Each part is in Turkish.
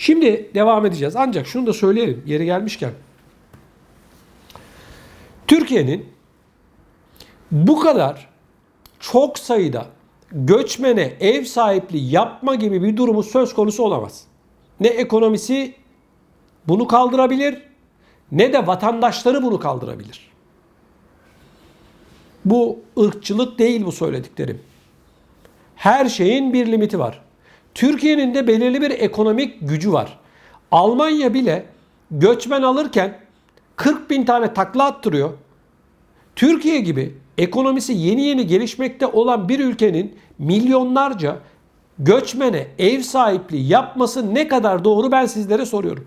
Şimdi devam edeceğiz. Ancak şunu da söyleyelim yeri gelmişken. Türkiye'nin bu kadar çok sayıda göçmene ev sahipliği yapma gibi bir durumu söz konusu olamaz. Ne ekonomisi bunu kaldırabilir, ne de vatandaşları bunu kaldırabilir. Bu ırkçılık değil bu söylediklerim. Her şeyin bir limiti var. Türkiye'nin de belirli bir ekonomik gücü var. Almanya bile göçmen alırken 40 bin tane takla attırıyor. Türkiye gibi ekonomisi yeni yeni gelişmekte olan bir ülkenin milyonlarca göçmene ev sahipliği yapması ne kadar doğru ben sizlere soruyorum.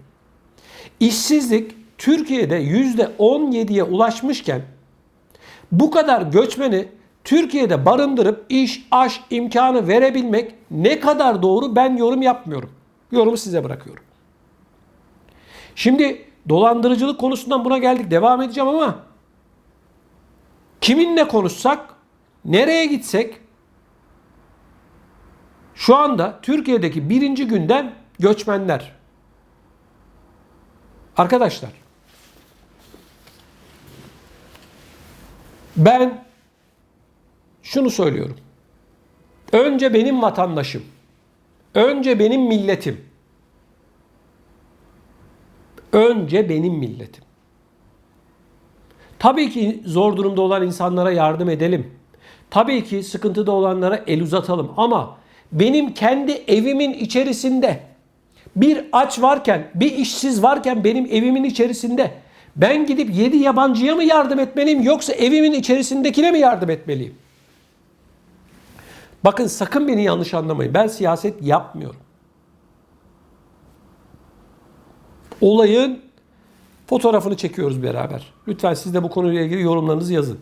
İşsizlik Türkiye'de %17'ye ulaşmışken bu kadar göçmeni Türkiye'de barındırıp iş, aş imkanı verebilmek ne kadar doğru ben yorum yapmıyorum. Yorumu size bırakıyorum. Şimdi dolandırıcılık konusundan buna geldik. Devam edeceğim ama kiminle konuşsak, nereye gitsek şu anda Türkiye'deki birinci gündem göçmenler. Arkadaşlar ben şunu söylüyorum. Önce benim vatandaşım. Önce benim milletim. Önce benim milletim. Tabii ki zor durumda olan insanlara yardım edelim. Tabii ki sıkıntıda olanlara el uzatalım. Ama benim kendi evimin içerisinde bir aç varken, bir işsiz varken benim evimin içerisinde ben gidip 7 yabancıya mı yardım etmeliyim yoksa evimin içerisindekine mi yardım etmeliyim? Bakın sakın beni yanlış anlamayın. Ben siyaset yapmıyorum. Olayın fotoğrafını çekiyoruz beraber. Lütfen siz de bu konuyla ilgili yorumlarınızı yazın.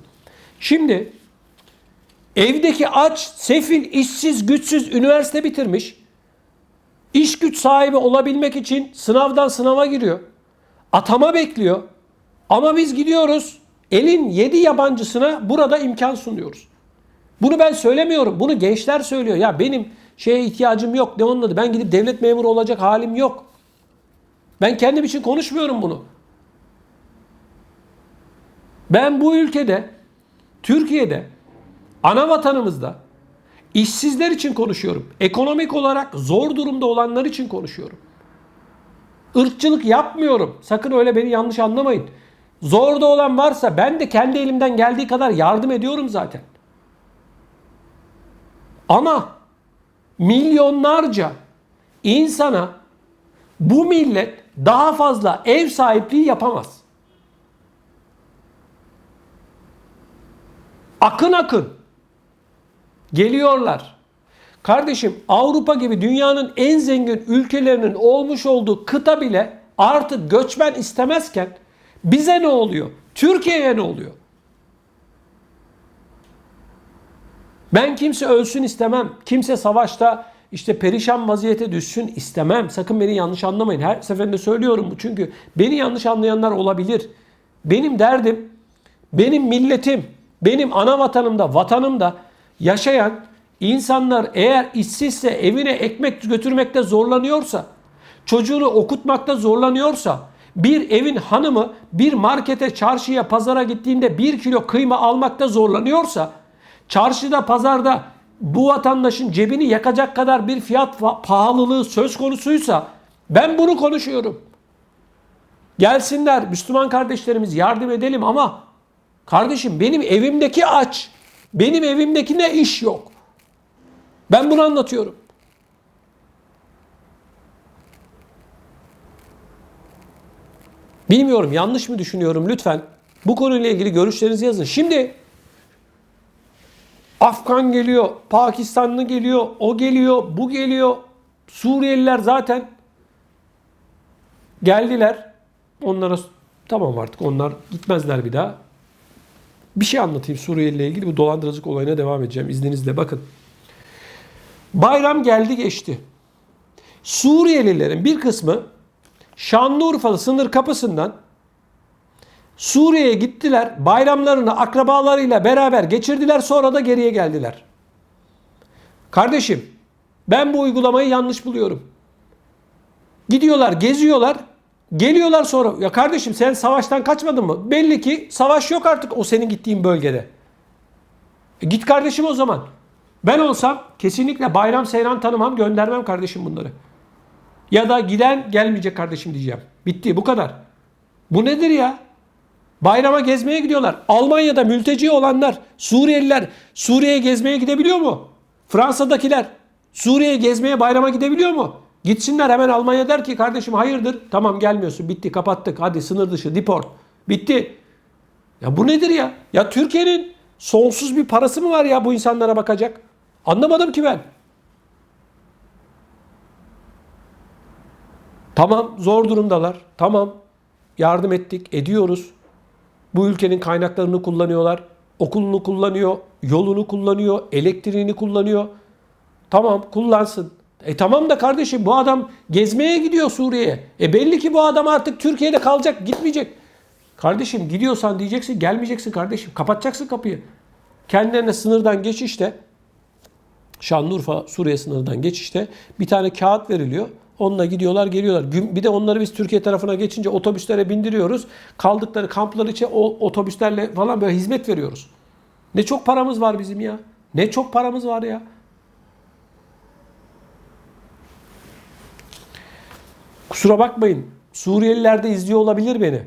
Şimdi evdeki aç, sefil, işsiz, güçsüz, üniversite bitirmiş. İş güç sahibi olabilmek için sınavdan sınava giriyor. Atama bekliyor. Ama biz gidiyoruz elin 7 yabancısına burada imkan sunuyoruz. Bunu ben söylemiyorum. Bunu gençler söylüyor. Ya benim şeye ihtiyacım yok. Ne onun adı? Ben gidip devlet memuru olacak halim yok. Ben kendim için konuşmuyorum bunu. Ben bu ülkede, Türkiye'de, ana vatanımızda işsizler için konuşuyorum. Ekonomik olarak zor durumda olanlar için konuşuyorum. Irkçılık yapmıyorum. Sakın öyle beni yanlış anlamayın. Zorda olan varsa ben de kendi elimden geldiği kadar yardım ediyorum zaten. Ama milyonlarca insana bu millet daha fazla ev sahipliği yapamaz. Akın akın geliyorlar. Kardeşim Avrupa gibi dünyanın en zengin ülkelerinin olmuş olduğu kıta bile artık göçmen istemezken bize ne oluyor? Türkiye'ye ne oluyor? Ben kimse ölsün istemem. Kimse savaşta işte perişan vaziyete düşsün istemem. Sakın beni yanlış anlamayın. Her seferinde söylüyorum bu çünkü beni yanlış anlayanlar olabilir. Benim derdim, benim milletim, benim ana vatanımda, vatanımda yaşayan insanlar eğer işsizse, evine ekmek götürmekte zorlanıyorsa, çocuğunu okutmakta zorlanıyorsa, bir evin hanımı bir markete, çarşıya, pazara gittiğinde 1 kilo kıyma almakta zorlanıyorsa, çarşıda, pazarda bu vatandaşın cebini yakacak kadar bir fiyat pahalılığı söz konusuysa ben bunu konuşuyorum. Gelsinler Müslüman kardeşlerimiz yardım edelim ama kardeşim benim evimdeki aç, benim evimdeki ne iş yok. Ben bunu anlatıyorum. Bilmiyorum yanlış mı düşünüyorum lütfen. Bu konuyla ilgili görüşlerinizi yazın. Şimdi Afgan geliyor, Pakistanlı geliyor, o geliyor, bu geliyor. Suriyeliler zaten geldiler. Onlara tamam artık onlar gitmezler bir daha. Bir şey anlatayım Suriyeli ile ilgili. Bu dolandırıcılık olayına devam edeceğim izninizle. Bakın. Bayram geldi geçti. Suriyelilerin bir kısmı Şanlıurfa sınır kapısından Suriye'ye gittiler. Bayramlarını akrabalarıyla beraber geçirdiler. Sonra da geriye geldiler. Kardeşim ben bu uygulamayı yanlış buluyorum. Gidiyorlar, geziyorlar. Geliyorlar sonra. Ya kardeşim sen savaştan kaçmadın mı? Belli ki savaş yok artık o senin gittiğin bölgede. Git kardeşim o zaman. Ben olsam kesinlikle bayram seyran tanımam, göndermem kardeşim bunları. Ya da giden gelmeyecek kardeşim diyeceğim. Bitti, bu kadar. Bu nedir ya? Bayrama gezmeye gidiyorlar. Almanya'da mülteci olanlar, Suriyeliler Suriye'ye gezmeye gidebiliyor mu? Fransa'dakiler Suriye'ye gezmeye, bayrama gidebiliyor mu? Gitsinler, hemen Almanya der ki kardeşim hayırdır? Tamam gelmiyorsun, bitti, kapattık. Hadi sınır dışı, deport. Bitti. Ya bu nedir ya? Ya Türkiye'nin sonsuz bir parası mı var ya bu insanlara bakacak? Anlamadım ki ben. Tamam zor durumdalar. Tamam yardım ettik, ediyoruz. Bu ülkenin kaynaklarını kullanıyorlar. Okulunu kullanıyor, yolunu kullanıyor, elektriğini kullanıyor. Tamam kullansın. Tamam da kardeşim bu adam gezmeye gidiyor Suriye'ye. Belli ki bu adam artık Türkiye'de kalacak, gitmeyecek. Kardeşim gidiyorsan diyeceksin, gelmeyeceksin kardeşim. Kapatacaksın kapıyı. Kendilerine sınırdan geçişte, Şanlıurfa Suriye sınırından geçişte bir tane kağıt veriliyor. Onunla gidiyorlar, geliyorlar. Bir de onları biz Türkiye tarafına geçince otobüslere bindiriyoruz. Kaldıkları kamplar için o otobüslerle falan böyle hizmet veriyoruz. Ne çok paramız var bizim ya. Ne çok paramız var ya. Kusura bakmayın. Suriyeliler de izliyor olabilir beni.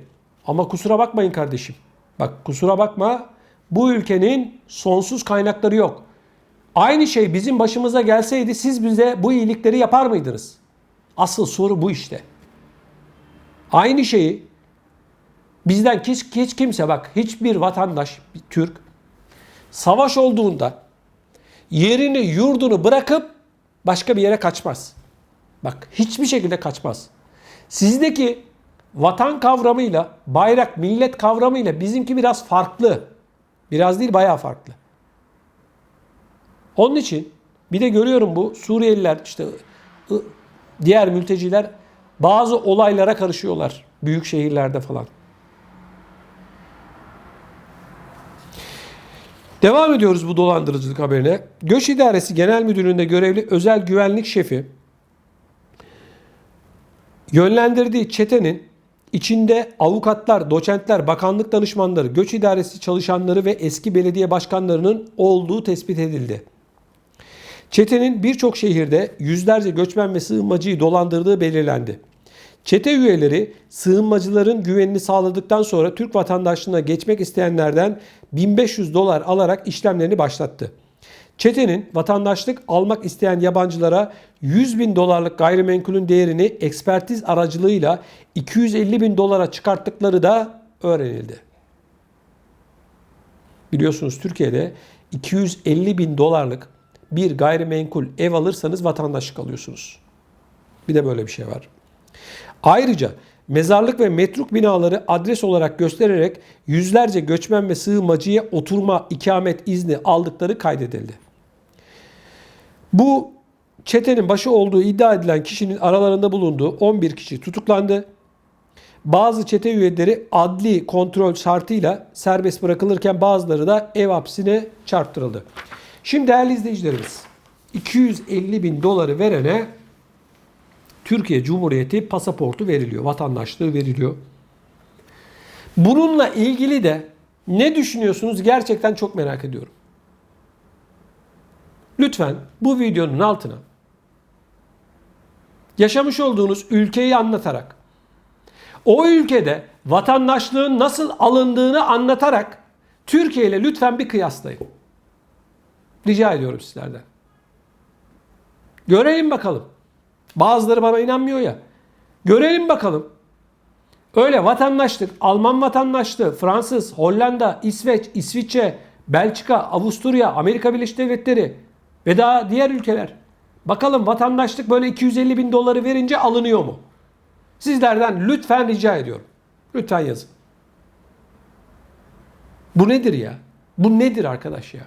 Ama kusura bakmayın kardeşim. Bak kusura bakma. Bu ülkenin sonsuz kaynakları yok. Aynı şey bizim başımıza gelseydi siz bize bu iyilikleri yapar mıydınız? Asıl soru bu işte. Aynı şeyi bizden hiç kimse, bak hiçbir vatandaş, bir Türk savaş olduğunda yerini yurdunu bırakıp başka bir yere kaçmaz. Bak hiçbir şekilde kaçmaz. Sizdeki vatan kavramıyla, bayrak, millet kavramıyla bizimki biraz farklı. Biraz değil, bayağı farklı. Onun için bir de görüyorum bu Suriyeliler, işte diğer mülteciler bazı olaylara karışıyorlar. Büyük şehirlerde falan. Devam ediyoruz bu dolandırıcılık haberine. Göç İdaresi Genel Müdürlüğü'nde görevli özel güvenlik şefi yönlendirdiği çetenin içinde avukatlar, doçentler, bakanlık danışmanları, göç idaresi çalışanları ve eski belediye başkanlarının olduğu tespit edildi. Çetenin birçok şehirde yüzlerce göçmen ve sığınmacıyı dolandırdığı belirlendi. Çete üyeleri sığınmacıların güvenini sağladıktan sonra Türk vatandaşlığına geçmek isteyenlerden $1.500 alarak işlemlerini başlattı. Çetenin vatandaşlık almak isteyen yabancılara $100.000'lık gayrimenkulün değerini ekspertiz aracılığıyla $250.000 çıkarttıkları da öğrenildi. Biliyorsunuz Türkiye'de $250.000 bir gayrimenkul ev alırsanız vatandaşlık alıyorsunuz. Bir de böyle bir şey var. Ayrıca mezarlık ve metruk binaları adres olarak göstererek yüzlerce göçmen ve sığınmacıya oturma, ikamet izni aldıkları kaydedildi. Bu çetenin başı olduğu iddia edilen kişinin aralarında bulunduğu 11 kişi tutuklandı. Bazı çete üyeleri adli kontrol şartıyla serbest bırakılırken bazıları da ev hapsine çarptırıldı. Şimdi değerli izleyicilerimiz, $250.000 verene Türkiye Cumhuriyeti pasaportu veriliyor, vatandaşlığı veriliyor. Bununla ilgili de ne düşünüyorsunuz? Gerçekten çok merak ediyorum. Lütfen bu videonun altına yaşamış olduğunuz ülkeyi anlatarak, o ülkede vatandaşlığın nasıl alındığını anlatarak Türkiye ile lütfen bir kıyaslayın. Rica ediyorum sizlerden. Görelim bakalım. Bazıları bana inanmıyor ya. Görelim bakalım. Öyle vatandaşlık, Alman vatandaşlığı, Fransız, Hollanda, İsveç, İsviçre, Belçika, Avusturya, Amerika Birleşik Devletleri ve daha diğer ülkeler. Bakalım vatandaşlık böyle $250.000 verince alınıyor mu? Sizlerden lütfen rica ediyorum. Lütfen yazın. Bu nedir ya? Bu nedir arkadaş ya?